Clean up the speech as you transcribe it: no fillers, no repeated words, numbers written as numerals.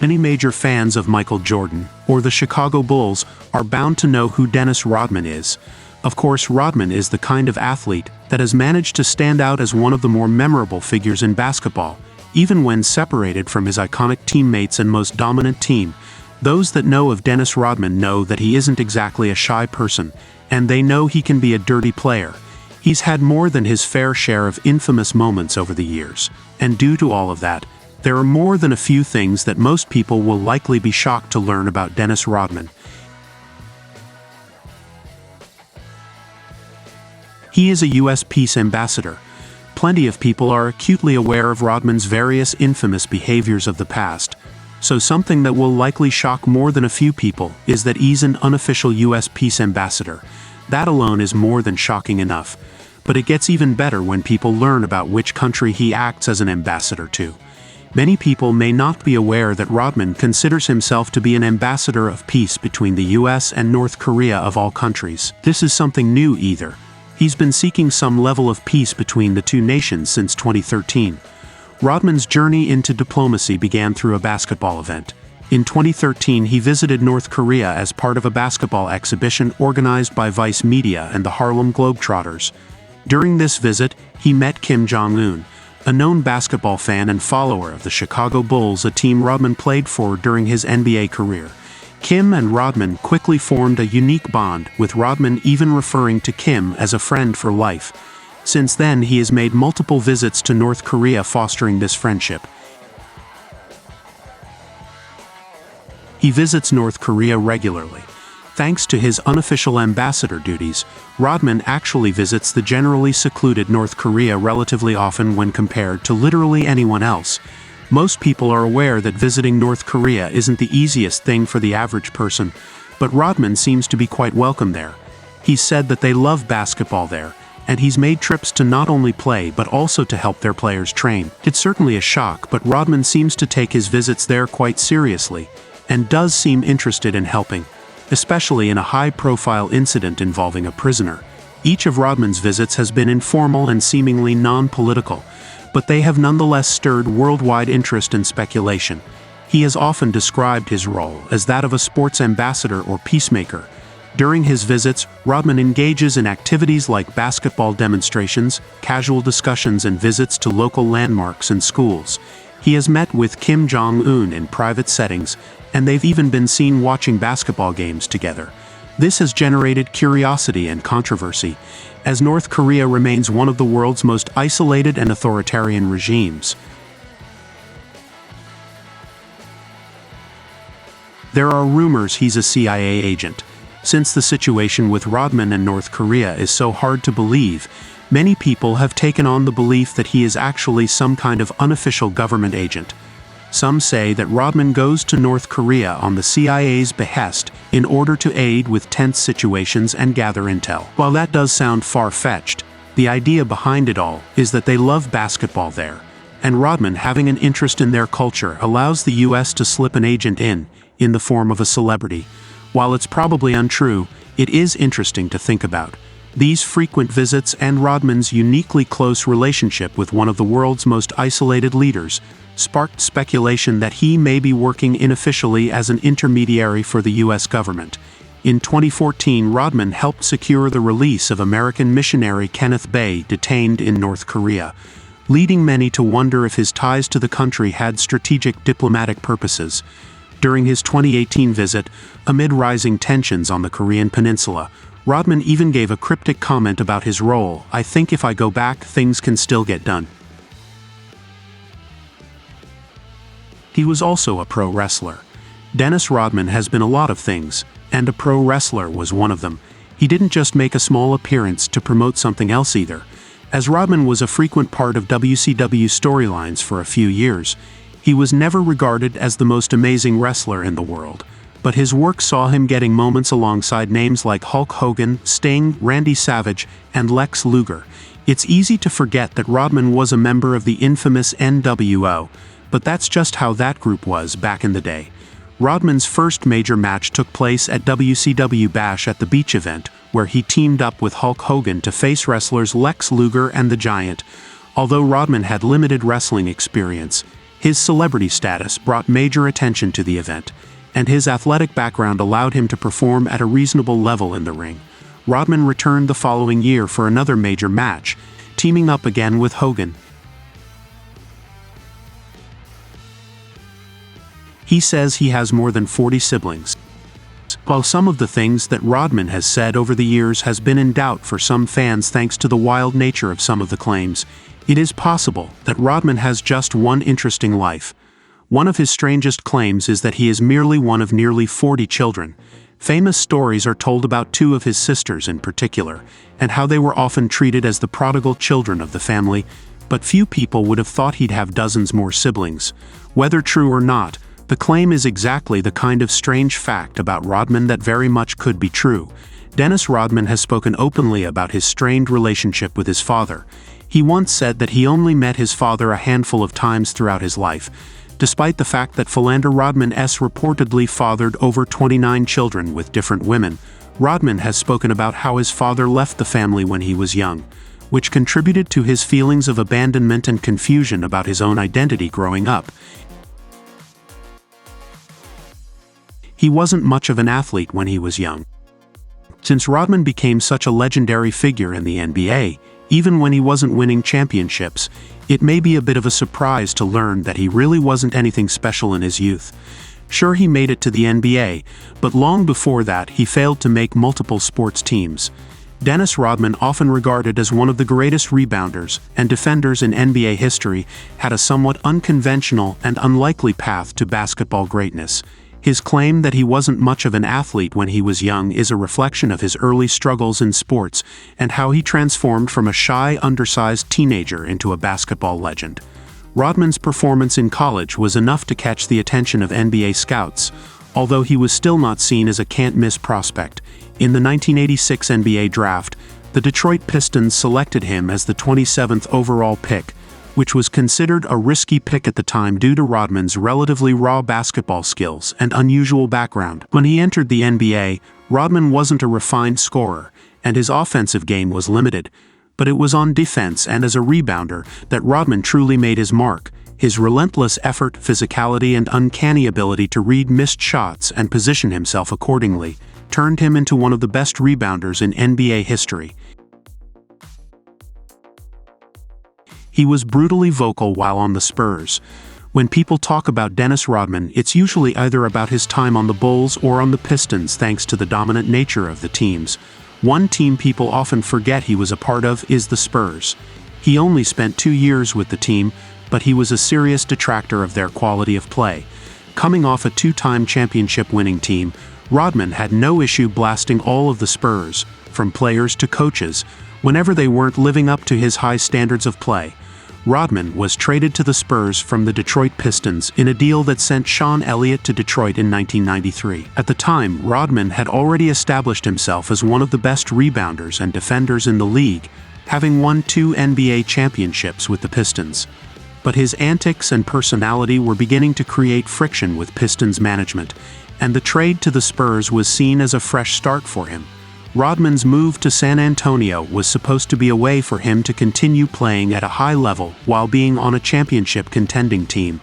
Many major fans of Michael Jordan, or the Chicago Bulls, are bound to know who Dennis Rodman is. Of course, Rodman is the kind of athlete that has managed to stand out as one of the more memorable figures in basketball, even when separated from his iconic teammates and most dominant team. Those that know of Dennis Rodman know that he isn't exactly a shy person, and they know he can be a dirty player. He's had more than his fair share of infamous moments over the years, and due to all of that, there are more than a few things that most people will likely be shocked to learn about Dennis Rodman. He is a U.S. peace ambassador. Plenty of people are acutely aware of Rodman's various infamous behaviors of the past, so something that will likely shock more than a few people is that he's an unofficial U.S. peace ambassador. That alone is more than shocking enough, but it gets even better when people learn about which country he acts as an ambassador to. Many people may not be aware that Rodman considers himself to be an ambassador of peace between the US and North Korea of all countries. This is something new either. He's been seeking some level of peace between the two nations since 2013. Rodman's journey into diplomacy began through a basketball event. In 2013, he visited North Korea as part of a basketball exhibition organized by Vice Media and the Harlem Globetrotters. During this visit, he met Kim Jong-un, a known basketball fan and follower of the Chicago Bulls, a team Rodman played for during his NBA career. Kim and Rodman quickly formed a unique bond, with Rodman even referring to Kim as a friend for life. Since then, he has made multiple visits to North Korea fostering this friendship. He visits North Korea regularly. Thanks to his unofficial ambassador duties, Rodman actually visits the generally secluded North Korea relatively often when compared to literally anyone else. Most people are aware that visiting North Korea isn't the easiest thing for the average person, but Rodman seems to be quite welcome there. He's said that they love basketball there, and he's made trips to not only play but also to help their players train. It's certainly a shock, but Rodman seems to take his visits there quite seriously, and does seem interested in helping, especially in a high-profile incident involving a prisoner. Each of Rodman's visits has been informal and seemingly non-political, but they have nonetheless stirred worldwide interest and speculation. He has often described his role as that of a sports ambassador or peacemaker. During his visits, Rodman engages in activities like basketball demonstrations, casual discussions, and visits to local landmarks and schools. He has met with Kim Jong-un in private settings, and they've even been seen watching basketball games together. This has generated curiosity and controversy, as North Korea remains one of the world's most isolated and authoritarian regimes. There are rumors he's a CIA agent. Since the situation with Rodman and North Korea is so hard to believe, many people have taken on the belief that he is actually some kind of unofficial government agent. Some say that Rodman goes to North Korea on the CIA's behest in order to aid with tense situations and gather intel. While that does sound far-fetched, the idea behind it all is that they love basketball there, and Rodman having an interest in their culture allows the US to slip an agent in the form of a celebrity. While it's probably untrue, it is interesting to think about. These frequent visits and Rodman's uniquely close relationship with one of the world's most isolated leaders sparked speculation that he may be working unofficially as an intermediary for the U.S. government. In 2014, Rodman helped secure the release of American missionary Kenneth Bae, detained in North Korea, leading many to wonder if his ties to the country had strategic diplomatic purposes. During his 2018 visit, amid rising tensions on the Korean peninsula, Rodman even gave a cryptic comment about his role: "I think if I go back, things can still get done." He was also a pro wrestler. Dennis Rodman has been a lot of things, and a pro wrestler was one of them. He didn't just make a small appearance to promote something else either. As Rodman was a frequent part of WCW storylines for a few years, he was never regarded as the most amazing wrestler in the world, but his work saw him getting moments alongside names like Hulk Hogan, Sting, Randy Savage, and Lex Luger. It's easy to forget that Rodman was a member of the infamous NWO, but that's just how that group was back in the day. Rodman's first major match took place at WCW Bash at the Beach event, where he teamed up with Hulk Hogan to face wrestlers Lex Luger and the Giant. Although Rodman had limited wrestling experience, His celebrity status brought major attention to the event, and his athletic background allowed him to perform at a reasonable level in the ring. Rodman returned the following year for another major match, teaming up again with Hogan. He says he has more than 40 siblings. While some of the things that Rodman has said over the years has been in doubt for some fans thanks to the wild nature of some of the claims, it is possible that Rodman has just one interesting life. One of his strangest claims is that he is merely one of nearly 40 children. Famous stories are told about two of his sisters in particular, and how they were often treated as the prodigal children of the family, but few people would have thought he'd have dozens more siblings. Whether true or not, the claim is exactly the kind of strange fact about Rodman that very much could be true. Dennis Rodman has spoken openly about his strained relationship with his father. He once said that he only met his father a handful of times throughout his life, despite the fact that Philander Rodman S. reportedly fathered over 29 children with different women. Rodman has spoken about how his father left the family when he was young, which contributed to his feelings of abandonment and confusion about his own identity growing up. He wasn't much of an athlete when he was young. Since Rodman became such a legendary figure in the NBA, even when he wasn't winning championships, it may be a bit of a surprise to learn that he really wasn't anything special in his youth. Sure, he made it to the NBA, but long before that he failed to make multiple sports teams. Dennis Rodman, often regarded as one of the greatest rebounders and defenders in NBA history, had a somewhat unconventional and unlikely path to basketball greatness. His claim that he wasn't much of an athlete when he was young is a reflection of his early struggles in sports and how he transformed from a shy, undersized teenager into a basketball legend. Rodman's performance in college was enough to catch the attention of NBA scouts, although he was still not seen as a can't-miss prospect. In the 1986 NBA draft, the Detroit Pistons selected him as the 27th overall pick, which was considered a risky pick at the time due to Rodman's relatively raw basketball skills and unusual background. When he entered the NBA, Rodman wasn't a refined scorer, and his offensive game was limited, but it was on defense and as a rebounder that Rodman truly made his mark. His relentless effort, physicality, and uncanny ability to read missed shots and position himself accordingly turned him into one of the best rebounders in NBA history. He was brutally vocal while on the Spurs. When people talk about Dennis Rodman, it's usually either about his time on the Bulls or on the Pistons thanks to the dominant nature of the teams. One team people often forget he was a part of is the Spurs. He only spent 2 years with the team, but he was a serious detractor of their quality of play. Coming off a 2-time championship-winning team, Rodman had no issue blasting all of the Spurs, from players to coaches, whenever they weren't living up to his high standards of play. Rodman was traded to the Spurs from the Detroit Pistons in a deal that sent Sean Elliott to Detroit in 1993. At the time, Rodman had already established himself as one of the best rebounders and defenders in the league, having won 2 NBA championships with the Pistons. But his antics and personality were beginning to create friction with Pistons management, and the trade to the Spurs was seen as a fresh start for him. Rodman's move to San Antonio was supposed to be a way for him to continue playing at a high level while being on a championship contending team.